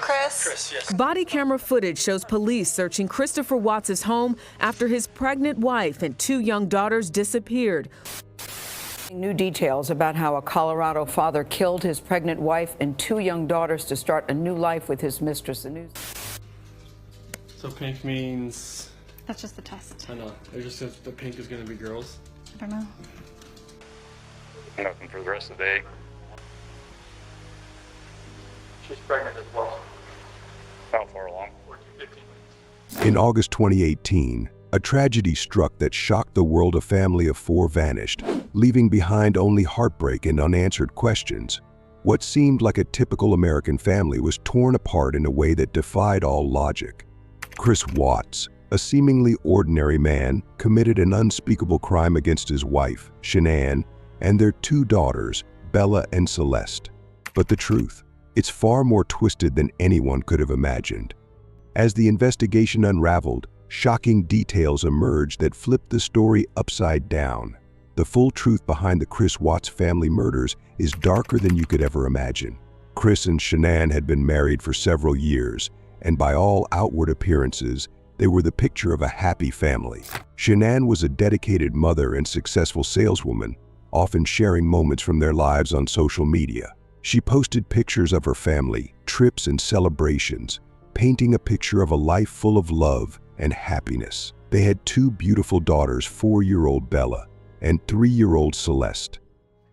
Chris? Chris, yes. Body camera footage shows police searching Christopher Watts' home after his pregnant wife and 2 young daughters disappeared. New details about how a Colorado father killed his pregnant wife and 2 young daughters to start a new life with his mistress. The news. So pink means... That's just the test. I know. It just says the pink is going to be girls. I don't know. Nothing for the rest of the day. She's pregnant as well. How far along? 15 weeks. In August 2018, a tragedy struck that shocked the world. A family of 4 vanished, leaving behind only heartbreak and unanswered questions. What seemed like a typical American family was torn apart in a way that defied all logic. Chris Watts, a seemingly ordinary man, committed an unspeakable crime against his wife, Shanann, and their 2 daughters, Bella and Celeste. But the truth, it's far more twisted than anyone could have imagined. As the investigation unraveled, shocking details emerged that flipped the story upside down. The full truth behind the Chris Watts family murders is darker than you could ever imagine. Chris and Shanann had been married for several years, and by all outward appearances, they were the picture of a happy family. Shanann was a dedicated mother and successful saleswoman, often sharing moments from their lives on social media. She posted pictures of her family, trips, and celebrations, painting a picture of a life full of love and happiness. They had 2 beautiful daughters, 4-year-old Bella and 3-year-old Celeste.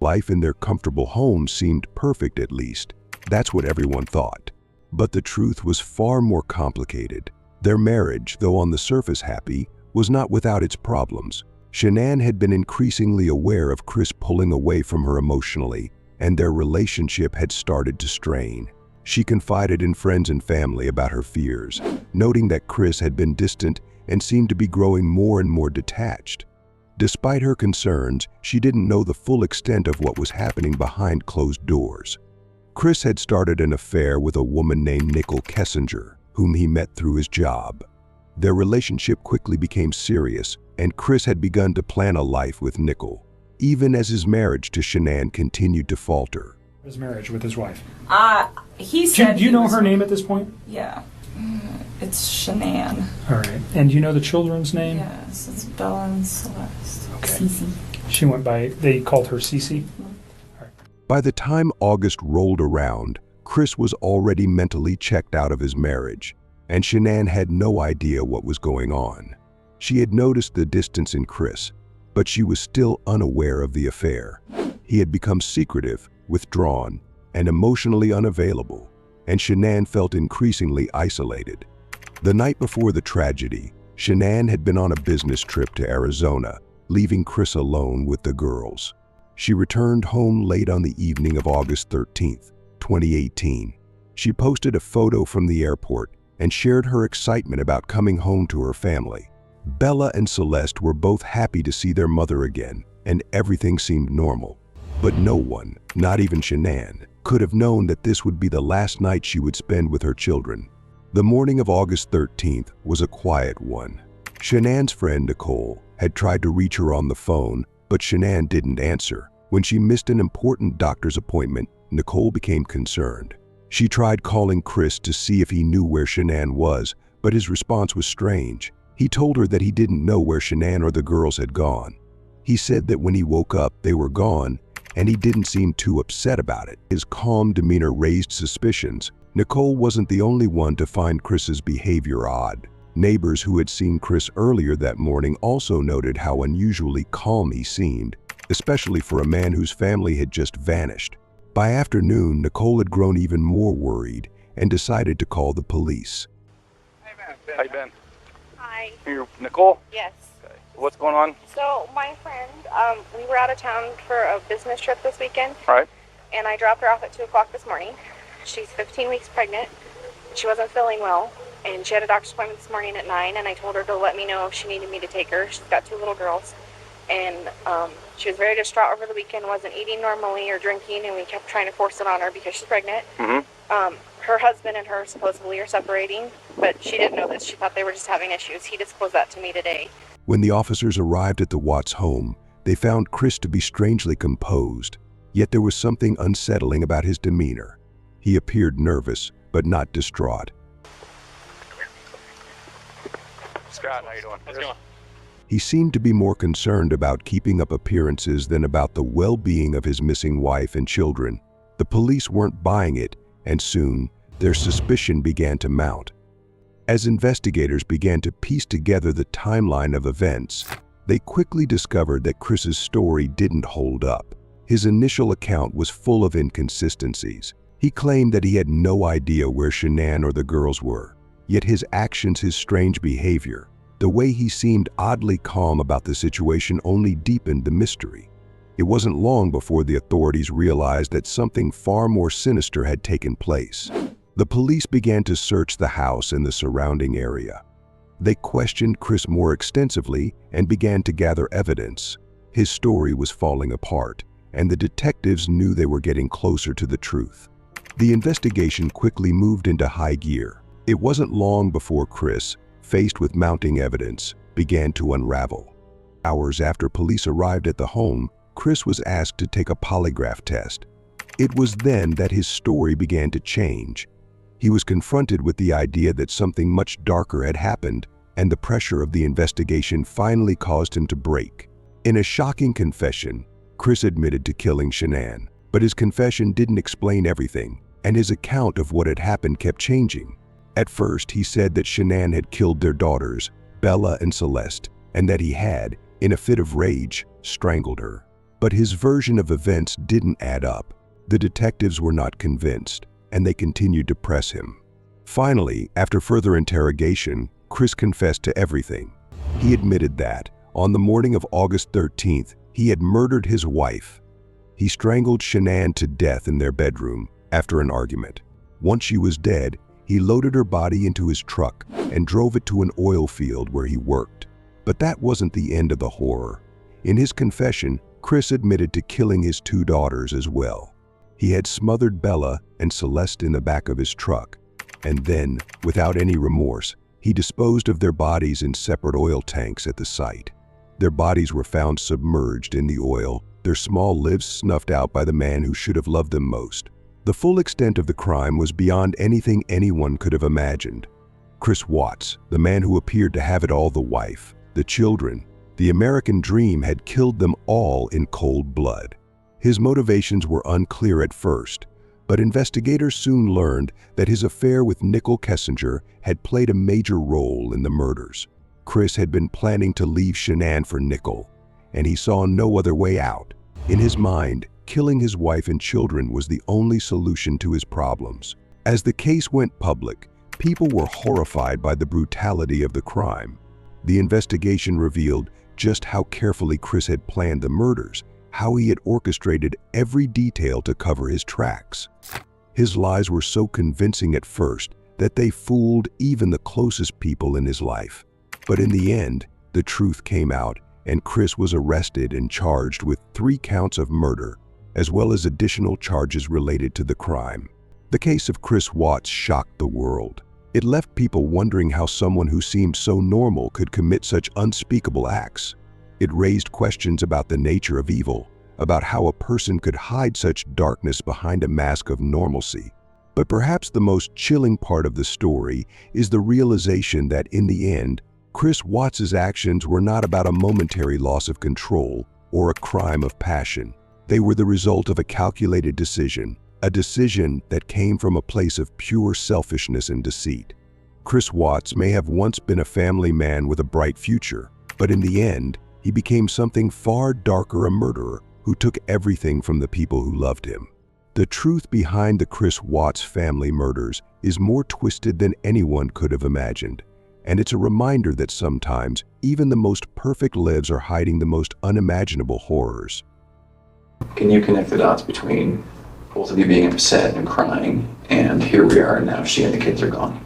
Life in their comfortable home seemed perfect, at least. That's what everyone thought. But the truth was far more complicated. Their marriage, though on the surface happy, was not without its problems. Shanann had been increasingly aware of Chris pulling away from her emotionally, and their relationship had started to strain. She confided in friends and family about her fears, noting that Chris had been distant and seemed to be growing more and more detached. Despite her concerns, she didn't know the full extent of what was happening behind closed doors. Chris had started an affair with a woman named Nicole Kessinger, whom he met through his job. Their relationship quickly became serious, and Chris had begun to plan a life with Nicole, even as his marriage to Shanann continued to falter. His marriage with his wife. He said. Do you know her name at this point? Yeah. It's Shanann. All right. And do you know the children's name? Yes, it's Bella and Celeste. Okay. Cece. She went by, they called her Cece? By the time August rolled around, Chris was already mentally checked out of his marriage, and Shanann had no idea what was going on. She had noticed the distance in Chris, but she was still unaware of the affair. He had become secretive, withdrawn, and emotionally unavailable, and Shanann felt increasingly isolated. The night before the tragedy, Shanann had been on a business trip to Arizona, leaving Chris alone with the girls. She returned home late on the evening of August 13th, 2018. She posted a photo from the airport and shared her excitement about coming home to her family. Bella and Celeste were both happy to see their mother again, and everything seemed normal. But no one, not even Shanann, could have known that this would be the last night she would spend with her children. The morning of August 13th was a quiet one. Shanann's friend Nicole had tried to reach her on the phone, but Shanann didn't answer. When she missed an important doctor's appointment, Nicole became concerned. She tried calling Chris to see if he knew where Shanann was, but his response was strange. He told her that he didn't know where Shanann or the girls had gone. He said that when he woke up, they were gone, and he didn't seem too upset about it. His calm demeanor raised suspicions. Nicole wasn't the only one to find Chris's behavior odd. Neighbors who had seen Chris earlier that morning also noted how unusually calm he seemed, especially for a man whose family had just vanished. By afternoon, Nicole had grown even more worried and decided to call the police. Hey, Ben. Hi. You're Nicole? Yes. Okay. What's going on? So my friend, we were out of town for a business trip this weekend. All right. And I dropped her off at 2 o'clock this morning. She's 15 weeks pregnant. She wasn't feeling well, and she had a doctor's appointment this morning at 9, and I told her to let me know if she needed me to take her. She's got 2 little girls. And she was very distraught over the weekend, wasn't eating normally or drinking, and we kept trying to force it on her because she's pregnant. Her husband and her supposedly are separating, but she didn't know this. She thought they were just having issues. He disclosed that to me today. When the officers arrived at the Watts home, they found Chris to be strangely composed, yet there was something unsettling about his demeanor. He appeared nervous, but not distraught. Scott, how you doing? How's it going? He seemed to be more concerned about keeping up appearances than about the well-being of his missing wife and children. The police weren't buying it, and soon, their suspicion began to mount. As investigators began to piece together the timeline of events, they quickly discovered that Chris's story didn't hold up. His initial account was full of inconsistencies. He claimed that he had no idea where Shanann or the girls were, yet his actions, his strange behavior, the way he seemed oddly calm about the situation only deepened the mystery. It wasn't long before the authorities realized that something far more sinister had taken place. The police began to search the house and the surrounding area. They questioned Chris more extensively and began to gather evidence. His story was falling apart, and the detectives knew they were getting closer to the truth. The investigation quickly moved into high gear. It wasn't long before Chris, faced with mounting evidence, began to unravel. Hours after police arrived at the home, Chris was asked to take a polygraph test. It was then that his story began to change. He was confronted with the idea that something much darker had happened, and the pressure of the investigation finally caused him to break. In a shocking confession, Chris admitted to killing Shanann, but his confession didn't explain everything, and his account of what had happened kept changing. At first, he said that Shanann had killed their daughters, Bella and Celeste, and that he had, in a fit of rage, strangled her. But his version of events didn't add up. The detectives were not convinced, and they continued to press him. Finally, after further interrogation, Chris confessed to everything. He admitted that, on the morning of August 13th, he had murdered his wife. He strangled Shanann to death in their bedroom after an argument. Once she was dead, he loaded her body into his truck and drove it to an oil field where he worked. But that wasn't the end of the horror. In his confession, Chris admitted to killing his 2 daughters as well. He had smothered Bella and Celeste in the back of his truck, and then, without any remorse, he disposed of their bodies in separate oil tanks at the site. Their bodies were found submerged in the oil, their small lives snuffed out by the man who should have loved them most. The full extent of the crime was beyond anything anyone could have imagined. Chris Watts, the man who appeared to have it all, the wife, the children, the American dream, had killed them all in cold blood. His motivations were unclear at first, but investigators soon learned that his affair with Nicole Kessinger had played a major role in the murders. Chris had been planning to leave Shanann for Nicole, and he saw no other way out. In his mind, killing his wife and children was the only solution to his problems. As the case went public, people were horrified by the brutality of the crime. The investigation revealed just how carefully Chris had planned the murders, how he had orchestrated every detail to cover his tracks. His lies were so convincing at first that they fooled even the closest people in his life. But in the end, the truth came out, and Chris was arrested and charged with 3 counts of murder, as well as additional charges related to the crime. The case of Chris Watts shocked the world. It left people wondering how someone who seemed so normal could commit such unspeakable acts. It raised questions about the nature of evil, about how a person could hide such darkness behind a mask of normalcy. But perhaps the most chilling part of the story is the realization that in the end, Chris Watts's actions were not about a momentary loss of control or a crime of passion. They were the result of a calculated decision, a decision that came from a place of pure selfishness and deceit. Chris Watts may have once been a family man with a bright future, but in the end, he became something far darker, a murderer who took everything from the people who loved him. The truth behind the Chris Watts family murders is more twisted than anyone could have imagined, and it's a reminder that sometimes even the most perfect lives are hiding the most unimaginable horrors. Can you connect the dots between both of you being upset and crying, and here we are now, she and the kids are gone?